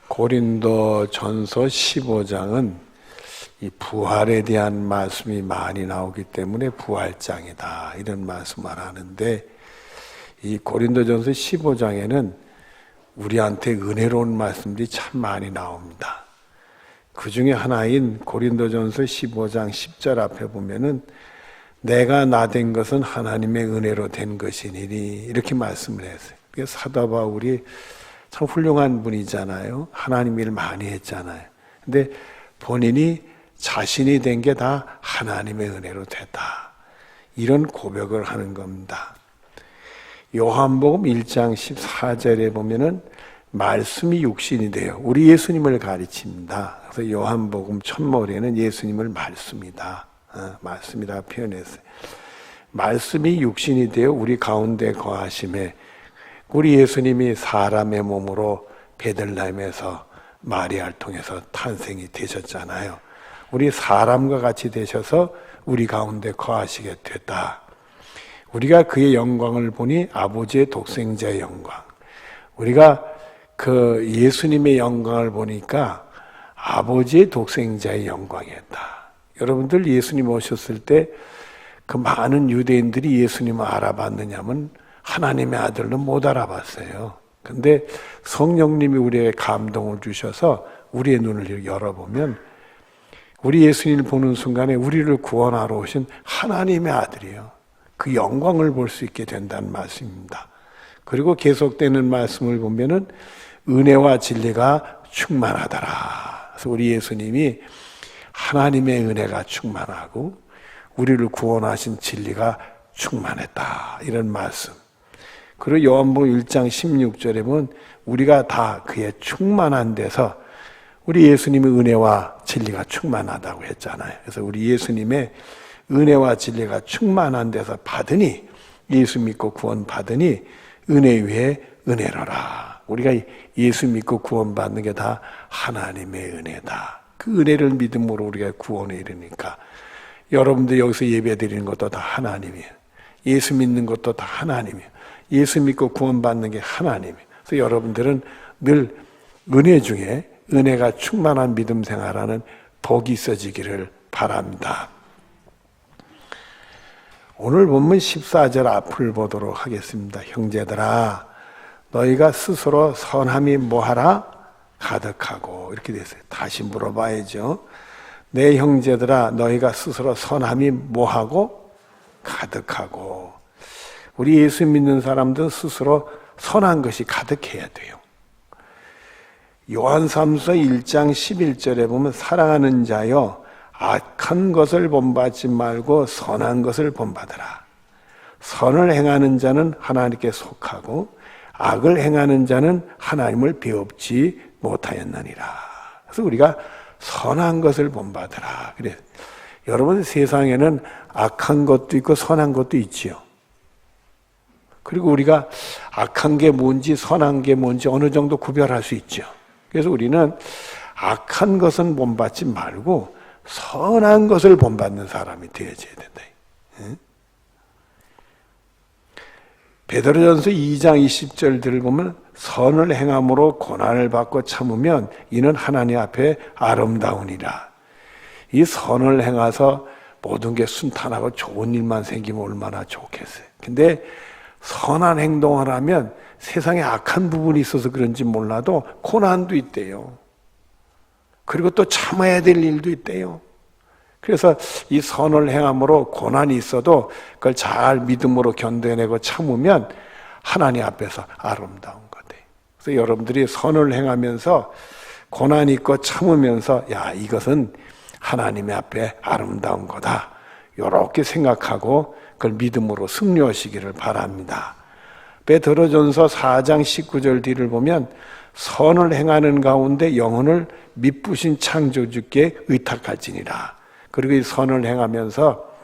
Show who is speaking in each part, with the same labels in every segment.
Speaker 1: 고린도전서 15장은 이 부활에 대한 말씀이 많이 나오기 때문에 부활장이다 이런 말씀을 하는데, 이 고린도전서 15장에는 우리한테 은혜로운 말씀들이 참 많이 나옵니다. 그 중에 하나인 고린도전서 15장 10절 앞에 보면은 내가 나 된 것은 하나님의 은혜로 된 것이니니 이렇게 말씀을 했어요. 사도 바울이 참 훌륭한 분이잖아요. 하나님 일 많이 했잖아요. 근데 본인이 자신이 된 게 다 하나님의 은혜로 됐다, 이런 고백을 하는 겁니다. 요한복음 1장 14절에 보면은 말씀이 육신이 돼요. 우리 예수님을 가르칩니다. 그래서 요한복음 첫머리에는 예수님을 말씀이다 표현했어요. 말씀이 육신이 되어 우리 가운데 거하심에, 우리 예수님이 사람의 몸으로 베들레헴에서 마리아를 통해서 탄생이 되셨잖아요. 우리 사람과 같이 되셔서 우리 가운데 거하시게 됐다. 우리가 그의 영광을 보니 아버지의 독생자의 영광. 우리가 그 예수님의 영광을 보니까 아버지의 독생자의 영광이었다. 여러분들 예수님 오셨을 때 그 많은 유대인들이 예수님을 알아봤느냐면 하나님의 아들로 못 알아봤어요. 근데 성령님이 우리에게 감동을 주셔서 우리의 눈을 열어보면 우리 예수님을 보는 순간에 우리를 구원하러 오신 하나님의 아들이에요. 그 영광을 볼 수 있게 된다는 말씀입니다. 그리고 계속되는 말씀을 보면은 은혜와 진리가 충만하더라. 그래서 우리 예수님이 하나님의 은혜가 충만하고 우리를 구원하신 진리가 충만했다, 이런 말씀. 그리고 요한복음 1장 16절에 보면 우리가 다 그의 충만한 데서 우리 예수님의 은혜와 진리가 충만하다고 했잖아요. 그래서 우리 예수님의 은혜와 진리가 충만한 데서 받으니, 예수 믿고 구원 받으니 은혜 위에 은혜로라. 우리가 예수 믿고 구원 받는 게 다 하나님의 은혜다. 그 은혜를 믿음으로 우리가 구원에 이르니까 여러분들 여기서 예배 드리는 것도 다 하나님이에요. 예수 믿는 것도 다 하나님이에요. 예수 믿고 구원 받는 게 하나님이에요. 그래서 여러분들은 늘 은혜 중에 은혜가 충만한 믿음 생활하는 복이 있어지기를 바랍니다. 오늘 본문 14절 앞을 보도록 하겠습니다. 형제들아, 너희가 스스로 선함이 뭐하라? 가득하고, 이렇게 됐어요. 다시 물어봐야죠. 내 형제들아, 너희가 스스로 선함이 뭐하고? 가득하고. 우리 예수 믿는 사람들은 스스로 선한 것이 가득해야 돼요. 요한삼서 1장 11절에 보면 사랑하는 자여, 악한 것을 본받지 말고 선한 것을 본받으라. 선을 행하는 자는 하나님께 속하고 악을 행하는 자는 하나님을 배웁지 못하였느니라. 그래서 우리가 선한 것을 본받으라. 그래. 여러분, 세상에는 악한 것도 있고 선한 것도 있지요. 그리고 우리가 악한 게 뭔지 선한 게 뭔지 어느 정도 구별할 수 있죠. 그래서 우리는 악한 것은 본받지 말고 선한 것을 본받는 사람이 되어져야 된다. 베드로전서 2장 20절들을 보면 선을 행함으로 고난을 받고 참으면 이는 하나님 앞에 아름다우니라. 이 선을 행해서 모든 게 순탄하고 좋은 일만 생기면 얼마나 좋겠어요. 근데 선한 행동을 하면 세상에 악한 부분이 있어서 그런지 몰라도 고난도 있대요. 그리고 또 참아야 될 일도 있대요. 그래서 이 선을 행함으로 고난이 있어도 그걸 잘 믿음으로 견뎌내고 참으면 하나님 앞에서 아름다운 거예요. 그래서 여러분들이 선을 행하면서 고난이 있고 참으면서 야, 이것은 하나님의 앞에 아름다운 거다, 이렇게 생각하고 그걸 믿음으로 승리하시기를 바랍니다. 베드로전서 4장 19절 뒤를 보면 선을 행하는 가운데 영혼을 미쁘신 창조주께 의탁할지니라. 그리고 이 선을 행하면서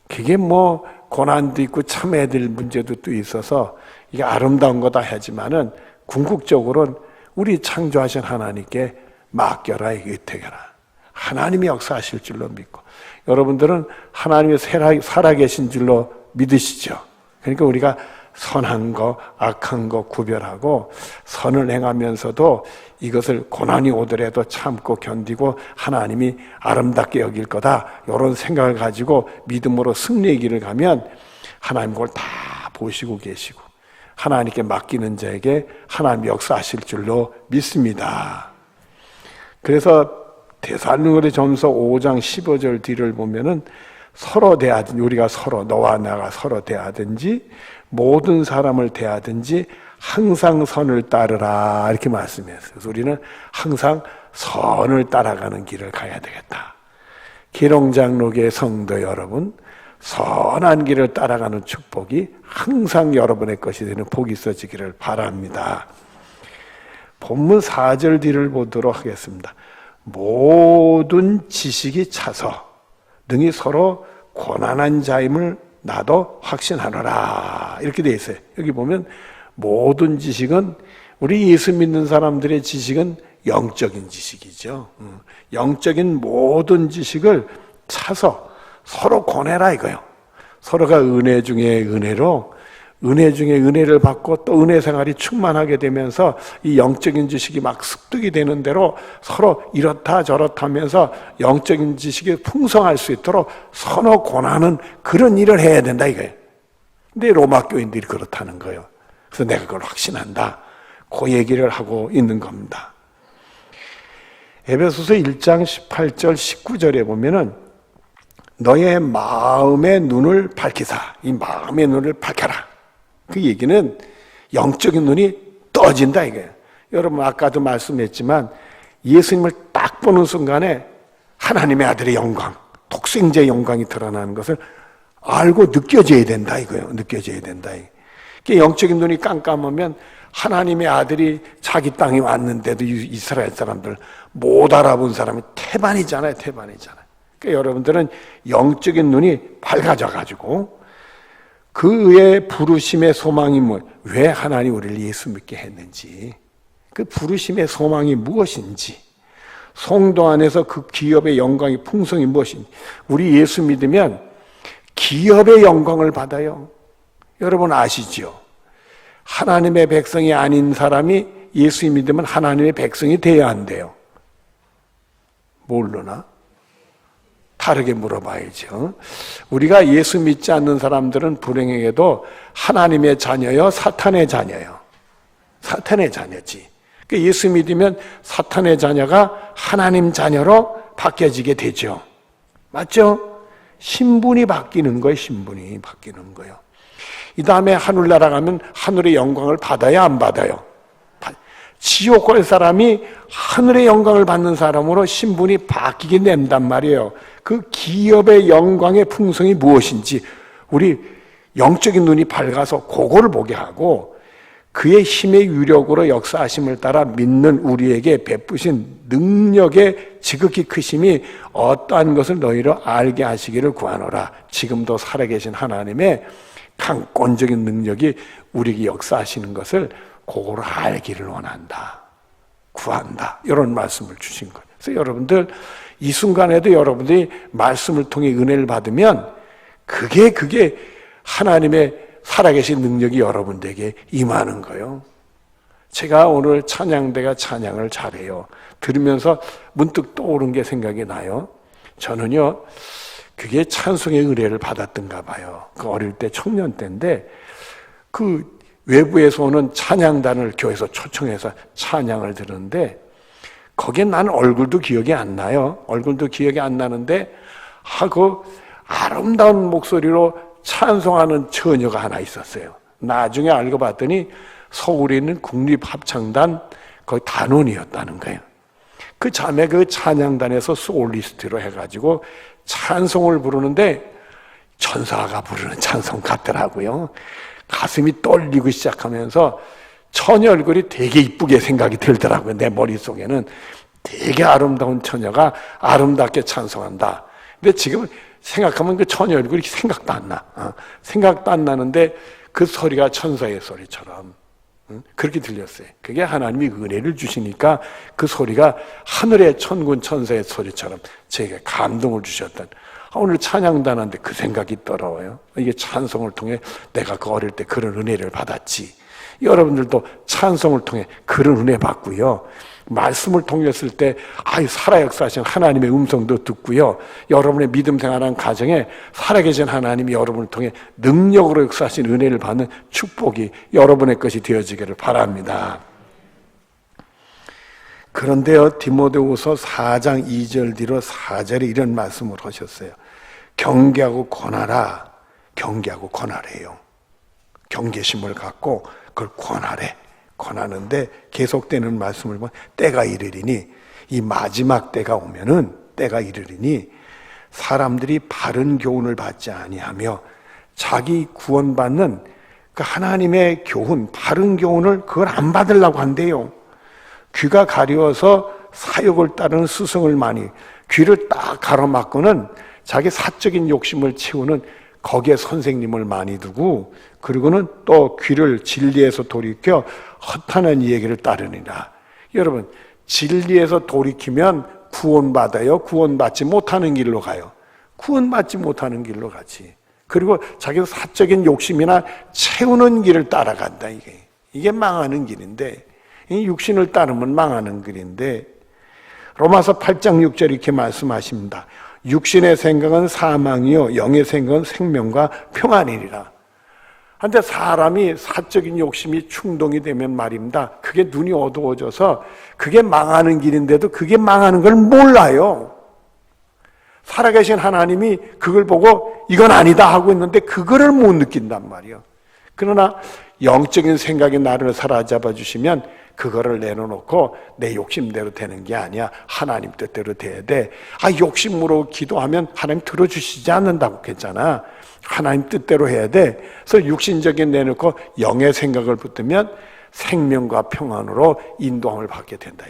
Speaker 1: 그게 뭐 고난도 있고 참아야 될 문제도 또 있어서 이게 아름다운 거다 하지만은 궁극적으로는 우리 창조하신 하나님께 맡겨라, 의탁해라. 하나님이 역사하실 줄로 믿고, 여러분들은 하나님이 살아계신 줄로 믿으시죠. 그러니까 우리가 선한 거, 악한 거 구별하고 선을 행하면서도 이것을 고난이 오더라도 참고 견디고 하나님이 아름답게 여길 거다, 이런 생각을 가지고 믿음으로 승리의 길을 가면 하나님 그걸 다 보시고 계시고 하나님께 맡기는 자에게 하나님 역사하실 줄로 믿습니다. 그래서 데살로니가전서 5장 15절 뒤를 보면은 서로 대하든지, 우리가 서로, 너와 나가 서로 대하든지 모든 사람을 대하든지 항상 선을 따르라, 이렇게 말씀했어요. 그래서 우리는 항상 선을 따라가는 길을 가야 되겠다. 기롱장로교의 성도 여러분, 선한 길을 따라가는 축복이 항상 여러분의 것이 되는 복이 있어지기를 바랍니다. 본문 4절 뒤를 보도록 하겠습니다. 모든 지식이 차서 능히 서로 고난한 자임을 나도 확신하노라, 이렇게 되어 있어요. 여기 보면 모든 지식은, 우리 예수 믿는 사람들의 지식은 영적인 지식이죠. 영적인 모든 지식을 차서 서로 권해라 이거요. 서로가 은혜 중에 은혜로, 은혜 중에 은혜를 받고 또 은혜 생활이 충만하게 되면서 이 영적인 지식이 막 습득이 되는 대로 서로 이렇다 저렇다 하면서 영적인 지식이 풍성할 수 있도록 서로 권하는 그런 일을 해야 된다 이거예요. 근데 로마 교인들이 그렇다는 거예요. 그래서 내가 그걸 확신한다, 그 얘기를 하고 있는 겁니다. 에베소서 1장 18절 19절에 보면은 너의 마음의 눈을 밝히사, 이 마음의 눈을 밝혀라. 그 얘기는 영적인 눈이 떠진다 이거예요. 여러분 아까도 말씀했지만 예수님을 딱 보는 순간에 하나님의 아들의 영광, 독생자의 영광이 드러나는 것을 알고 느껴져야 된다 이거예요. 느껴져야 된다. 영적인 눈이 깜깜하면 하나님의 아들이 자기 땅에 왔는데도 이스라엘 사람들 못 알아본 사람이 태반이잖아요. 태반이잖아요. 그러니까 여러분들은 영적인 눈이 밝아져가지고 그의 부르심의 소망이 왜 하나님 우리를 예수 믿게 했는지, 그 부르심의 소망이 무엇인지, 성도 안에서 그 기업의 영광이 풍성이 무엇인지, 우리 예수 믿으면 기업의 영광을 받아요. 여러분 아시죠? 하나님의 백성이 아닌 사람이 예수 믿으면 하나님의 백성이 돼야 한대요. 모르나? 다르게 물어봐야죠. 우리가 예수 믿지 않는 사람들은 불행하게도 하나님의 자녀요, 사탄의 자녀요. 사탄의 자녀지. 그러니까 예수 믿으면 사탄의 자녀가 하나님 자녀로 바뀌어지게 되죠. 맞죠? 신분이 바뀌는 거예요. 신분이 바뀌는 거예요. 이 다음에 하늘나라 가면 하늘의 영광을 받아야 안 받아요? 지옥 갈 사람이 하늘의 영광을 받는 사람으로 신분이 바뀌게 된단 말이에요. 그 기업의 영광의 풍성이 무엇인지 우리 영적인 눈이 밝아서 그거를 보게 하고 그의 힘의 유력으로 역사하심을 따라 믿는 우리에게 베푸신 능력의 지극히 크심이 어떠한 것을 너희로 알게 하시기를 구하노라. 지금도 살아계신 하나님의 강권적인 능력이 우리에게 역사하시는 것을 그거를 알기를 원한다, 구한다, 이런 말씀을 주신 거예요. 그래서 여러분들 이 순간에도 여러분들이 말씀을 통해 은혜를 받으면 그게 하나님의 살아계신 능력이 여러분들에게 임하는 거예요. 제가 오늘 찬양대가 찬양을 잘해요. 들으면서 문득 떠오른 게 생각이 나요. 저는요, 그게 찬송의 은혜를 받았던가 봐요. 그 어릴 때 청년 때인데 그 외부에서 오는 찬양단을 교회에서 초청해서 찬양을 들었는데 거기에 나는 얼굴도 기억이 안 나요. 얼굴도 기억이 안 나는데 하고 아름다운 목소리로 찬송하는 처녀가 하나 있었어요. 나중에 알고 봤더니 서울에 있는 국립합창단 거기 단원이었다는 거예요. 그 자매 그 찬양단에서 솔리스트로 해가지고 찬송을 부르는데 천사가 부르는 찬송 같더라고요. 가슴이 떨리고 시작하면서 처녀 얼굴이 되게 이쁘게 생각이 들더라고요. 내 머릿속에는 되게 아름다운 처녀가 아름답게 찬송한다. 근데 지금 생각하면 그 처녀 얼굴이 생각도 안 나. 생각도 안 나는데 그 소리가 천사의 소리처럼 그렇게 들렸어요. 그게 하나님이 은혜를 주시니까 그 소리가 하늘의 천군 천사의 소리처럼 제게 감동을 주셨던, 오늘 찬양도 하는데 그 생각이 떠올라요. 이게 찬송을 통해 내가 그 어릴 때 그런 은혜를 받았지. 여러분들도 찬송을 통해 그런 은혜 받고요. 말씀을 통했을 때 살아 역사하신 하나님의 음성도 듣고요. 여러분의 믿음 생활하는 가정에 살아계신 하나님이 여러분을 통해 능력으로 역사하신 은혜를 받는 축복이 여러분의 것이 되어지기를 바랍니다. 그런데요, 디모데후서 4장 2절 뒤로 4절에 이런 말씀을 하셨어요. 경계하고 권하라. 경계하고 권하래요. 경계심을 갖고 그걸 권하래. 권하는데 계속되는 말씀을 보면 때가 이르리니, 이 마지막 때가 오면은 때가 이르리니 사람들이 바른 교훈을 받지 아니하며 자기 구원받는 그 하나님의 교훈, 바른 교훈을 그걸 안 받으려고 한대요. 귀가 가려워서 사욕을 따르는 스승을 많이, 귀를 딱 가로막고는 자기 사적인 욕심을 채우는 거기에 선생님을 많이 두고, 그리고는 또 귀를 진리에서 돌이켜 허탄한 얘기를 따르니라. 여러분, 진리에서 돌이키면 구원받아요? 구원받지 못하는 길로 가요? 구원받지 못하는 길로 가지. 그리고 자기 사적인 욕심이나 채우는 길을 따라간다. 이게 망하는 길인데, 이 육신을 따르면 망하는 길인데, 로마서 8장 6절 이렇게 말씀하십니다. 육신의 생각은 사망이요 영의 생각은 생명과 평안이니라. 그런데 사람이 사적인 욕심이 충동이 되면 말입니다, 그게 눈이 어두워져서 그게 망하는 길인데도 그게 망하는 걸 몰라요. 살아계신 하나님이 그걸 보고 이건 아니다 하고 있는데 그거를 못 느낀단 말이에요. 그러나 영적인 생각이 나를 사로잡아 주시면 그거를 내려놓고 내 욕심대로 되는 게 아니야. 하나님 뜻대로 돼야 돼. 욕심으로 기도하면 하나님 들어주시지 않는다고 했잖아. 하나님 뜻대로 해야 돼. 그래서 육신적인 내놓고 영의 생각을 붙으면 생명과 평안으로 인도함을 받게 된다.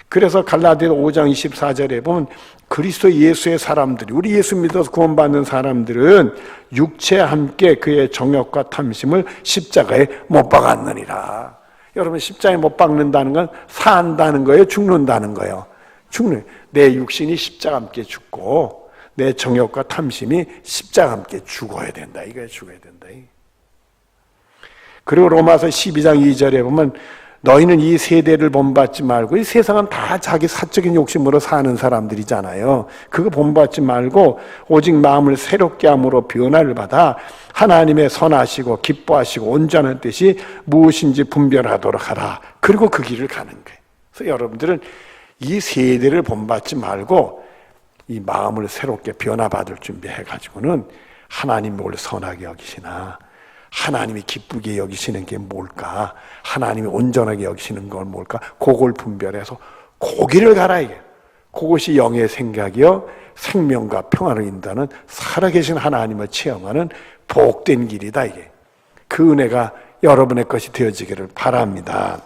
Speaker 1: 그래서 갈라디아 5장 24절에 보면 그리스도 예수의 사람들이, 우리 예수 믿어서 구원받는 사람들은 육체와 함께 그의 정욕과 탐심을 십자가에 못 박았느니라. 여러분, 십자가에 못 박는다는 건 산다는 거예요? 죽는다는 거예요? 죽는. 내 육신이 십자가 함께 죽고 내 정욕과 탐심이 십자가 함께 죽어야 된다. 이거야, 죽어야 된다. 그리고 로마서 12장 2절에 보면 너희는 이 세대를 본받지 말고, 이 세상은 다 자기 사적인 욕심으로 사는 사람들이잖아요. 그거 본받지 말고 오직 마음을 새롭게 함으로 변화를 받아 하나님의 선하시고 기뻐하시고 온전한 뜻이 무엇인지 분별하도록 하라. 그리고 그 길을 가는 거예요. 그래서 여러분들은 이 세대를 본받지 말고 이 마음을 새롭게 변화받을 준비해가지고는 하나님 뭘 선하게 여기시나, 하나님이 기쁘게 여기시는 게 뭘까, 하나님이 온전하게 여기시는 건 뭘까, 그걸 분별해서 고기를 가라. 이게 그것이 영의 생각이요 생명과 평안을 인다는 살아계신 하나님을 체험하는 복된 길이다. 이게 그 은혜가 여러분의 것이 되어지기를 바랍니다.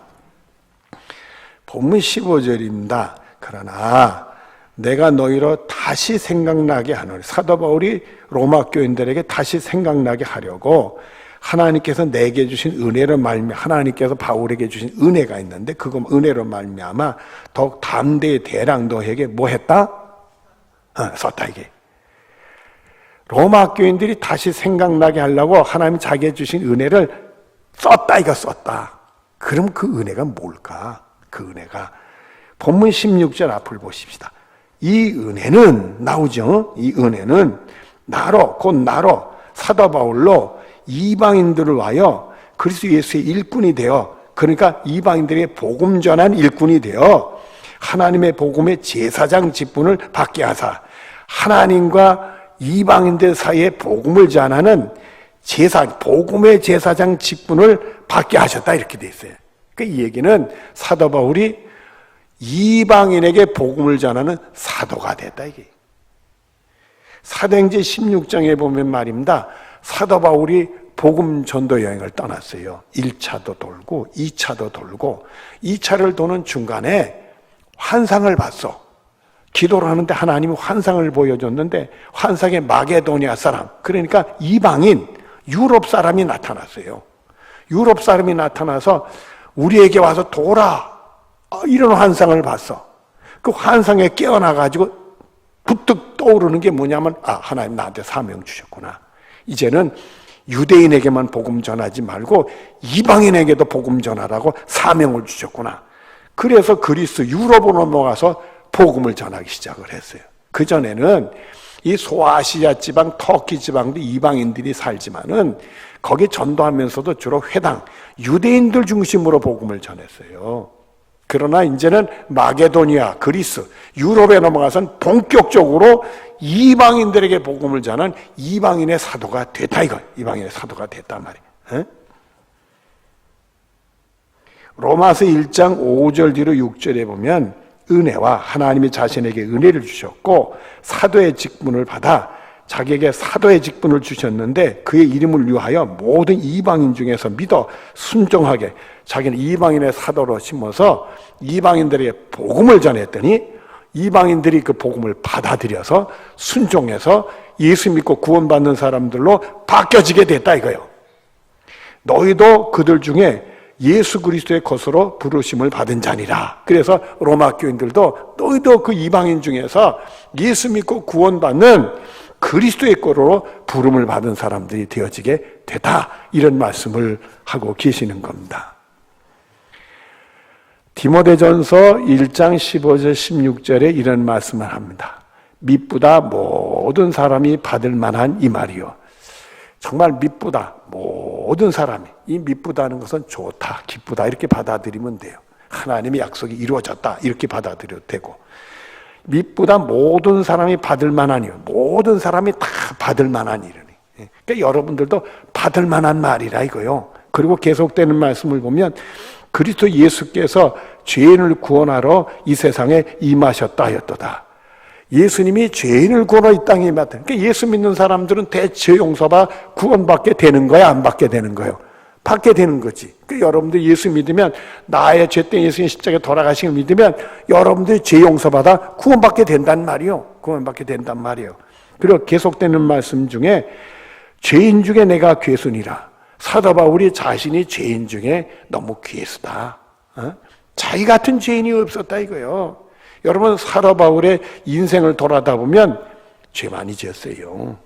Speaker 1: 본문 15절입니다. 그러나 내가 너희로 다시 생각나게 하노니, 사도 바울이 로마 교인들에게 다시 생각나게 하려고 하나님께서 내게 주신 은혜로 말미암아, 하나님께서 바울에게 주신 은혜가 있는데 그건 은혜로 말미암아 더욱 담대히 대량 너에게 뭐 했다? 썼다. 이게 로마 교인들이 다시 생각나게 하려고 하나님이 자기가 주신 은혜를 썼다. 이거 썼다. 그럼 그 은혜가 뭘까? 그 은혜가 본문 16절 앞을 보십시다. 이 은혜는 나오죠. 이 은혜는 나로, 곧 나로, 사도 바울로 이방인들을 와요 그리스도 예수의 일꾼이 되어, 그러니까 이방인들에게 복음 전한 일꾼이 되어 하나님의 복음의 제사장 직분을 받게 하사, 하나님과 이방인들 사이에 복음을 전하는 복음의 제사장 직분을 받게 하셨다. 이렇게 돼 있어요. 그러니까 이 얘기는 사도 바울이 이방인에게 복음을 전하는 사도가 됐다. 이게 사도행전 16장에 보면 말입니다, 사도 바울이 복음 전도 여행을 떠났어요. 1차도 돌고 2차도 돌고, 2차를 도는 중간에 환상을 봤어. 기도를 하는데 하나님이 환상을 보여줬는데 환상에 마게도니아 사람, 그러니까 이방인 유럽 사람이 나타났어요. 유럽 사람이 나타나서 우리에게 와서 도라, 이런 환상을 봤어. 그 환상에 깨어나가지고 부뜩 떠오르는 게 뭐냐면 하나님 나한테 사명 주셨구나. 이제는 유대인에게만 복음 전하지 말고 이방인에게도 복음 전하라고 사명을 주셨구나. 그래서 그리스 유럽으로 넘어가서 복음을 전하기 시작을 했어요. 그전에는 이 소아시아 지방, 터키 지방도 이방인들이 살지만은 거기 전도하면서도 주로 회당, 유대인들 중심으로 복음을 전했어요. 그러나 이제는 마게도니아, 그리스, 유럽에 넘어가서는 본격적으로 이방인들에게 복음을 전한 이방인의 사도가 됐다 이거. 이방인의 사도가 됐단 말이에요. 로마서 1장 5절 뒤로 6절에 보면 은혜와 하나님이 자신에게 은혜를 주셨고 사도의 직분을 받아 자기에게 사도의 직분을 주셨는데 그의 이름을 위하여 모든 이방인 중에서 믿어 순종하게 자기는 이방인의 사도로 심어서 이방인들에게 복음을 전했더니 이방인들이 그 복음을 받아들여서 순종해서 예수 믿고 구원받는 사람들로 바뀌어지게 됐다 이거예요. 너희도 그들 중에 예수 그리스도의 것으로 부르심을 받은 자니라. 그래서 로마 교인들도 너희도 그 이방인 중에서 예수 믿고 구원받는 그리스도의 거로 부름을 받은 사람들이 되어지게 됐다. 이런 말씀을 하고 계시는 겁니다. 디모데전서 1장 15절 16절에 이런 말씀을 합니다. 미쁘다 모든 사람이 받을 만한 이 말이요. 정말 미쁘다 모든 사람이, 이 미쁘다는 것은 좋다, 기쁘다 이렇게 받아들이면 돼요. 하나님의 약속이 이루어졌다 이렇게 받아들여도 되고, 미쁘다 모든 사람이 받을 만하니요. 모든 사람이 다 받을 만한 일이니. 그러니까 여러분들도 받을 만한 말이라 이거요. 그리고 계속되는 말씀을 보면 그리스도 예수께서 죄인을 구원하러 이 세상에 임하셨다 하였도다. 예수님이 죄인을 구원하러 이 땅에 임했다. 그러니까 예수 믿는 사람들은 대죄 용서받아 구원받게 되는 거야, 안 받게 되는 거예요? 받게 되는 거지. 그러니까 여러분들 예수 믿으면, 나의 죄 때문에 예수님 십자가에 돌아가신 걸 믿으면 여러분들이 죄 용서받아 구원받게 된단 말이요. 구원받게 된단 말이에요. 그리고 계속되는 말씀 중에 죄인 중에 내가 괴순이라. 사도 바울이 자신이 죄인 중에 너무 괴수다. 자기 같은 죄인이 없었다 이거요. 여러분 사도 바울의 인생을 돌아다 보면 죄 많이 지었어요.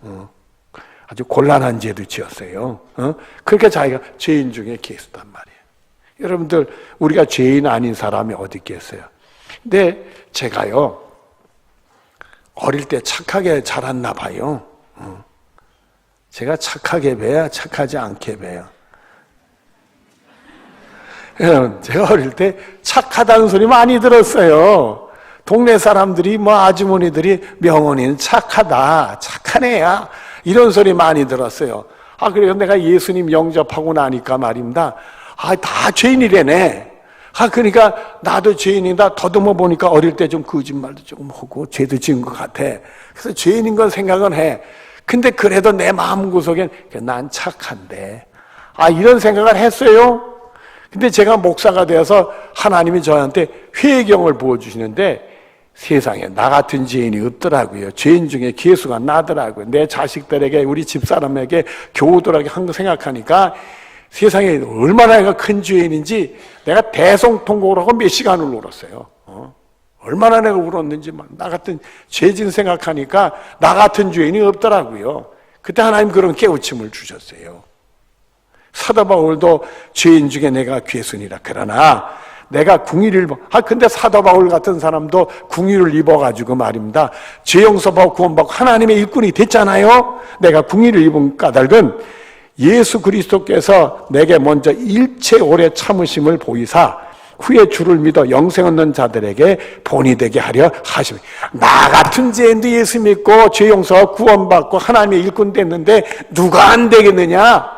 Speaker 1: 아주 곤란한 죄도 지었어요. 그러니까 자기가 죄인 중에 괴수단 말이에요. 여러분들 우리가 죄인 아닌 사람이 어디 있겠어요? 근데 제가요 어릴 때 착하게 자랐나 봐요. 제가 착하게 배야 착하지 않게 배요. 제가 어릴 때 착하다는 소리 많이 들었어요. 동네 사람들이 아주머니들이 명언이는 착하다, 착한 애야 이런 소리 많이 들었어요. 그래요. 내가 예수님 영접하고 나니까 말입니다. 다 죄인이래네. 그러니까 나도 죄인이다. 더듬어 보니까 어릴 때 좀 거짓말도 조금 하고 죄도 지은 것 같아. 그래서 죄인인 건 생각은 해. 근데 그래도 내 마음구석엔 난 착한데. 이런 생각을 했어요. 근데 제가 목사가 되어서 하나님이 저한테 회개경을 부어주시는데 세상에 나 같은 죄인이 없더라고요. 죄인 중에 괴수가 나더라고요. 내 자식들에게, 우리 집사람에게 교우들에게 한 거 생각하니까 세상에 얼마나 내가 큰 죄인인지 내가 대성통곡을 하고 몇 시간을 울었어요. 얼마나 내가 울었는지 나 같은 죄진 생각하니까 나 같은 죄인이 없더라고요. 그때 하나님 그런 깨우침을 주셨어요. 사도 바울도 죄인 중에 내가 괴순이라. 그러나 내가 궁의를 입어. 근데 사도 바울 같은 사람도 궁의를 입어가지고 말입니다. 죄 용서받고 구원받고 하나님의 일꾼이 됐잖아요. 내가 궁의를 입은 까닭은 예수 그리스도께서 내게 먼저 일체 오래 참으심을 보이사 후에 주를 믿어 영생 얻는 자들에게 본이 되게 하려 하시며. 나 같은 죄인도 예수 믿고 죄 용서 구원받고 하나님의 일꾼 됐는데 누가 안 되겠느냐?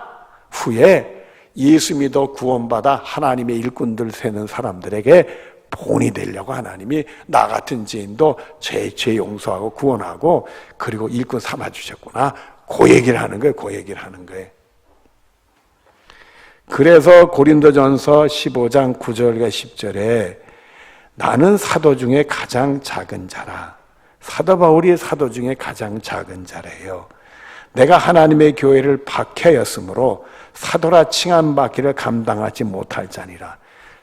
Speaker 1: 후에 예수 믿어 구원받아 하나님의 일꾼들 세는 사람들에게 본이 되려고 하나님이 나 같은 죄인도 죄 용서하고 구원하고 그리고 일꾼 삼아주셨구나. 그 얘기를 하는 거예요. 그 얘기를 하는 거예요. 그래서 고린도전서 15장 9절과 10절에 나는 사도 중에 가장 작은 자라. 사도 바울이 사도 중에 가장 작은 자래요. 내가 하나님의 교회를 박해였으므로 사도라 칭함받기를 감당하지 못할 자니라.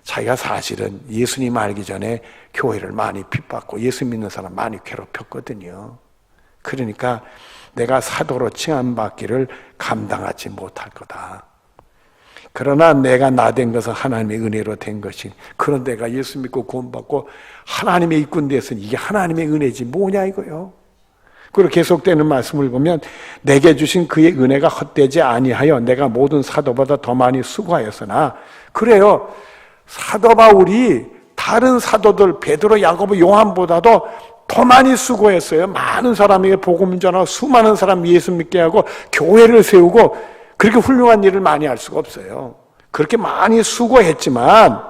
Speaker 1: 자기가 사실은 예수님 알기 전에 교회를 많이 핍받고 예수 믿는 사람 많이 괴롭혔거든요. 그러니까 내가 사도로 칭함받기를 감당하지 못할 거다. 그러나 내가 나된 것은 하나님의 은혜로 된 것이, 그런 내가 예수 믿고 구원받고 하나님의 일꾼 됐으니 이게 하나님의 은혜지 뭐냐 이거요. 그리고 계속되는 말씀을 보면 내게 주신 그의 은혜가 헛되지 아니하여 내가 모든 사도보다 더 많이 수고하였으나, 그래요, 사도 바울이 다른 사도들 베드로, 야고보, 요한보다도 더 많이 수고했어요. 많은 사람에게 복음 전하고 수많은 사람 예수 믿게 하고 교회를 세우고, 그렇게 훌륭한 일을 많이 할 수가 없어요. 그렇게 많이 수고했지만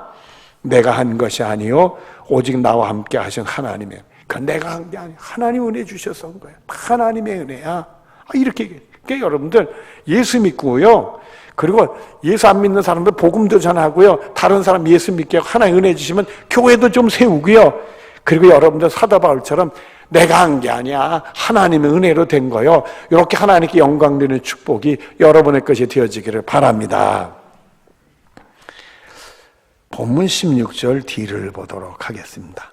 Speaker 1: 내가 한 것이 아니요 오직 나와 함께 하신 하나님의, 그러니까 내가 한 게 아니야. 하나님 은혜 주셔서 한 거야. 하나님의 은혜야. 이렇게. 그러니까 여러분들 예수 믿고요, 그리고 예수 안 믿는 사람들 복음도 전하고요, 다른 사람 예수 믿게 하고 하나님 은혜 주시면 교회도 좀 세우고요, 그리고 여러분들 사도 바울처럼 내가 한 게 아니야, 하나님의 은혜로 된 거요, 이렇게 하나님께 영광 되는 축복이 여러분의 것이 되어지기를 바랍니다. 본문 16절 뒤를 보도록 하겠습니다.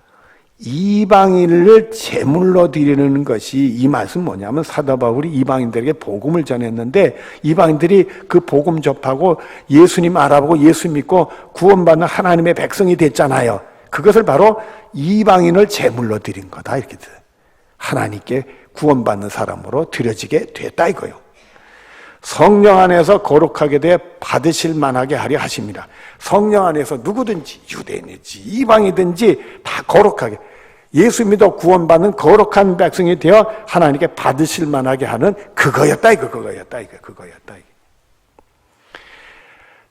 Speaker 1: 이방인을 제물로 드리는 것이, 이 말씀 뭐냐면 사도 바울이 이방인들에게 복음을 전했는데 이방인들이 그 복음 접하고 예수님 알아보고 예수 믿고 구원받는 하나님의 백성이 됐잖아요. 그것을 바로 이방인을 제물로 드린 거다, 이렇게 돼요. 하나님께 구원받는 사람으로 드려지게 됐다 이거요. 성령 안에서 거룩하게 돼 받으실 만하게 하려 하십니다. 성령 안에서 누구든지, 유대인이든지 이방이든지 다 거룩하게, 예수 믿어 구원받는 거룩한 백성이 되어 하나님께 받으실 만하게 하는 그거였다 이거.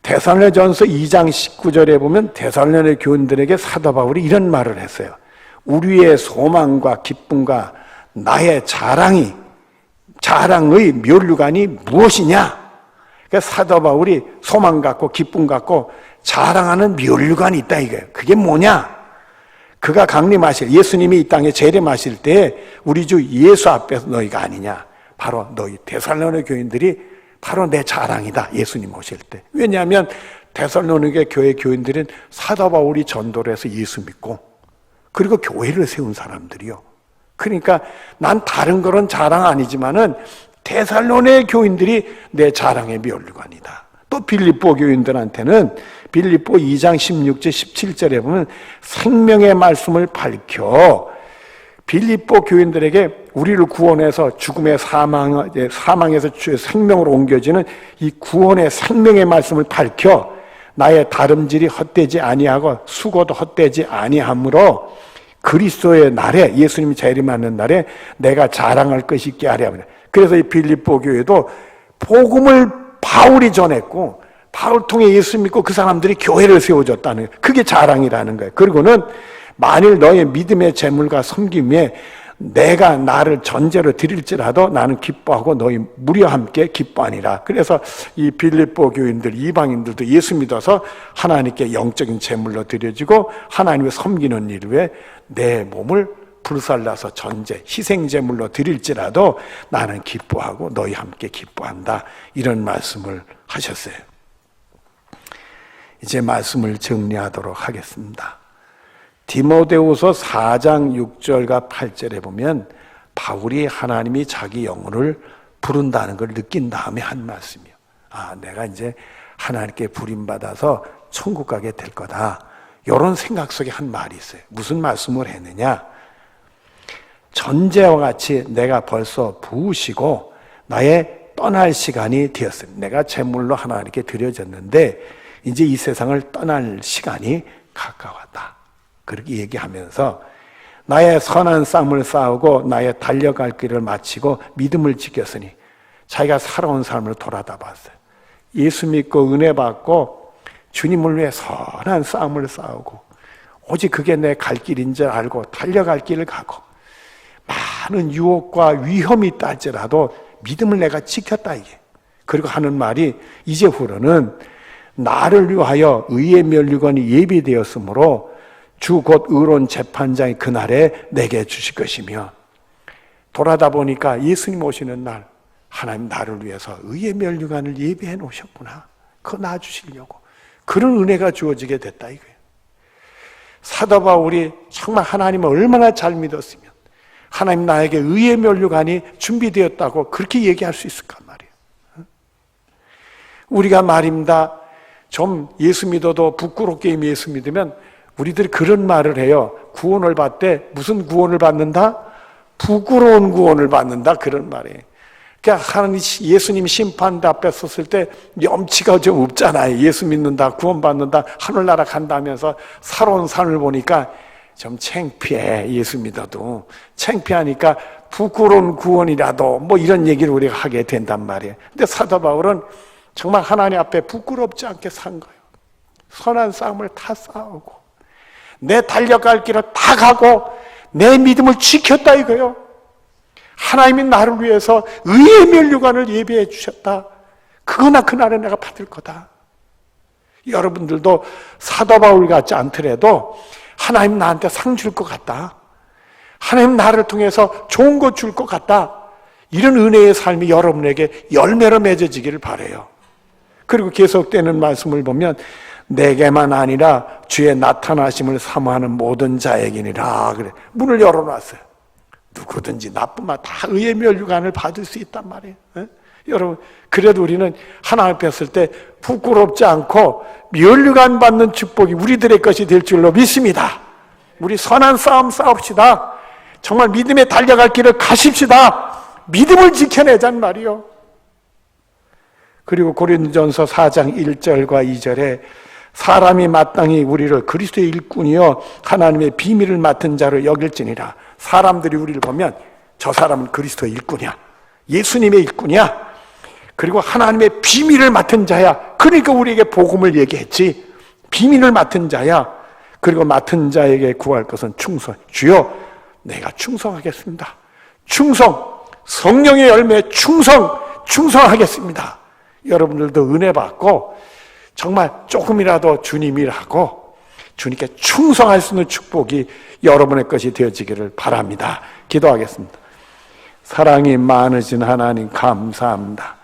Speaker 1: 데살로니가전서 2장 19절에 보면 데살로니가 교인들에게 사도 바울이 이런 말을 했어요. 우리의 소망과 기쁨과 나의 자랑의 면류관이 무엇이냐? 그러니까 사도 바울이 소망 갖고 기쁨 갖고 자랑하는 면류관이 있다 이거예요. 그게 뭐냐? 그가 강림하실, 예수님이 이 땅에 재림하실 때 우리 주 예수 앞에서 너희가 아니냐? 바로 너희 데살로니가 교인들이 바로 내 자랑이다, 예수님 오실 때. 왜냐하면 데살로니가 교회 교인들은 사도 바울이 전도를 해서 예수 믿고 그리고 교회를 세운 사람들이요. 그러니까 난 다른 그런 자랑 아니지만은 데살로니가 교인들이 내 자랑의 면류관이다. 또 빌립보 교인들한테는 빌립보 2장 16절 17절에 보면 생명의 말씀을 밝혀 빌립보 교인들에게 우리를 구원해서 죽음의 사망에서 생명으로 옮겨지는 이 구원의 생명의 말씀을 밝혀 나의 다름질이 헛되지 아니하고 수고도 헛되지 아니하므로 그리스도의 날에, 예수님이 재림하는 날에 내가 자랑할 것이 있게 하려 합니다. 그래서 이 빌립보 교회도 복음을 바울이 전했고 바울 통해 예수 믿고 그 사람들이 교회를 세워줬다는 거예요. 그게 자랑이라는 거예요. 그리고는 만일 너의 믿음의 재물과 섬김에 내가 나를 전제로 드릴지라도 나는 기뻐하고 너희 무리와 함께 기뻐하니라. 그래서 이 빌립보 교인들, 이방인들도 예수 믿어서 하나님께 영적인 재물로 드려지고 하나님을 섬기는 일 위해 내 몸을 불살라서 전제, 희생제물로 드릴지라도 나는 기뻐하고 너희 함께 기뻐한다. 이런 말씀을 하셨어요. 이제 말씀을 정리하도록 하겠습니다. 디모데후서 4장 6절과 8절에 보면 바울이 하나님이 자기 영혼을 부른다는 걸 느낀 다음에 한 말씀이에요. 내가 이제 하나님께 부림받아서 천국 가게 될 거다. 이런 생각 속에 한 말이 있어요. 무슨 말씀을 했느냐? 전제와 같이 내가 벌써 부으시고 나의 떠날 시간이 되었습니다. 내가 제물로 하나님께 드려졌는데 이제 이 세상을 떠날 시간이 가까웠다. 그렇게 얘기하면서 나의 선한 싸움을 싸우고 나의 달려갈 길을 마치고 믿음을 지켰으니 자기가 살아온 삶을 돌아다 봤어요. 예수 믿고 은혜 받고 주님을 위해 선한 싸움을 싸우고 오직 그게 내 갈 길인 줄 알고 달려갈 길을 가고 많은 유혹과 위험이 있다 할지라도 믿음을 내가 지켰다 이게. 그리고 하는 말이 이제후로는 나를 위하여 의의 면류관이 예비되었으므로 주 곧 의로운 재판장이 그날에 내게 주실 것이며, 돌아다 보니까 예수님 오시는 날 하나님 나를 위해서 의의 면류관을 예비해 놓으셨구나. 그거 놔주시려고 그런 은혜가 주어지게 됐다 이거예요. 사도 바울이 정말 하나님을 얼마나 잘 믿었으면 하나님 나에게 의의 면류관이 준비되었다고 그렇게 얘기할 수 있을까 말이에요. 우리가 말입니다. 좀 예수 믿어도 부끄럽게 예수 믿으면 우리들이 그런 말을 해요. 구원을 받되 무슨 구원을 받는다? 부끄러운 구원을 받는다. 그런 말이에요. 그러니까 하나님 예수님 심판대 앞에 섰을 때 염치가 좀 없잖아요. 예수 믿는다, 구원받는다, 하늘나라 간다면서 살아온 산을 보니까 좀 창피해. 예수 믿어도 창피하니까 부끄러운 구원이라도 뭐 이런 얘기를 우리가 하게 된단 말이에요. 근데 사도 바울은 정말 하나님 앞에 부끄럽지 않게 산 거예요. 선한 싸움을 다 싸우고 내 달려갈 길을 다 가고 내 믿음을 지켰다 이거요. 하나님이 나를 위해서 의의 면류관을 예비해 주셨다. 그거나 그날에 내가 받을 거다. 여러분들도 사도 바울 같지 않더라도 하나님 나한테 상 줄 것 같다. 하나님 나를 통해서 좋은 것 줄 것 같다. 이런 은혜의 삶이 여러분에게 열매로 맺어지기를 바라요. 그리고 계속되는 말씀을 보면 내게만 아니라 주의 나타나심을 사모하는 모든 자에게니라 그래. 문을 열어놨어요. 누구든지 나뿐만 다 의의 면류관을 받을 수 있단 말이에요. 에? 여러분 그래도 우리는 하나님 앞에 섰을 때 부끄럽지 않고 면류관 받는 축복이 우리들의 것이 될 줄로 믿습니다. 우리 선한 싸움 싸웁시다. 정말 믿음에 달려갈 길을 가십시다. 믿음을 지켜내자는 말이요. 그리고 고린도전서 4장 1절과 2절에 사람이 마땅히 우리를 그리스도의 일꾼이요 하나님의 비밀을 맡은 자로 여길지니라. 사람들이 우리를 보면 저 사람은 그리스도의 일꾼이야. 예수님의 일꾼이야. 그리고 하나님의 비밀을 맡은 자야. 그러니까 우리에게 복음을 얘기했지. 비밀을 맡은 자야. 그리고 맡은 자에게 구할 것은 충성. 주여 내가 충성하겠습니다. 충성. 성령의 열매 충성하겠습니다. 여러분들도 은혜 받고 정말 조금이라도 주님 일하고 주님께 충성할 수 있는 축복이 여러분의 것이 되어지기를 바랍니다. 기도하겠습니다. 사랑이 많으신 하나님 감사합니다.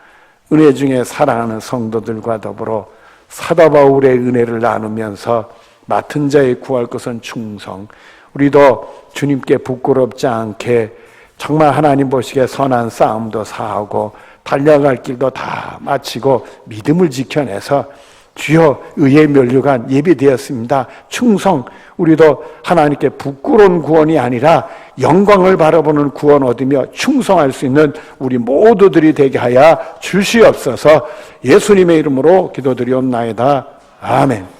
Speaker 1: 은혜 중에 사랑하는 성도들과 더불어 사도 바울의 은혜를 나누면서 맡은 자에 구할 것은 충성. 우리도 주님께 부끄럽지 않게 정말 하나님 보시기에 선한 싸움도 사하고 달려갈 길도 다 마치고 믿음을 지켜내서 주여 의의 면류관 예비되었습니다. 충성. 우리도 하나님께 부끄러운 구원이 아니라 영광을 바라보는 구원 얻으며 충성할 수 있는 우리 모두들이 되게 하여 주시옵소서. 예수님의 이름으로 기도드리옵나이다. 아멘.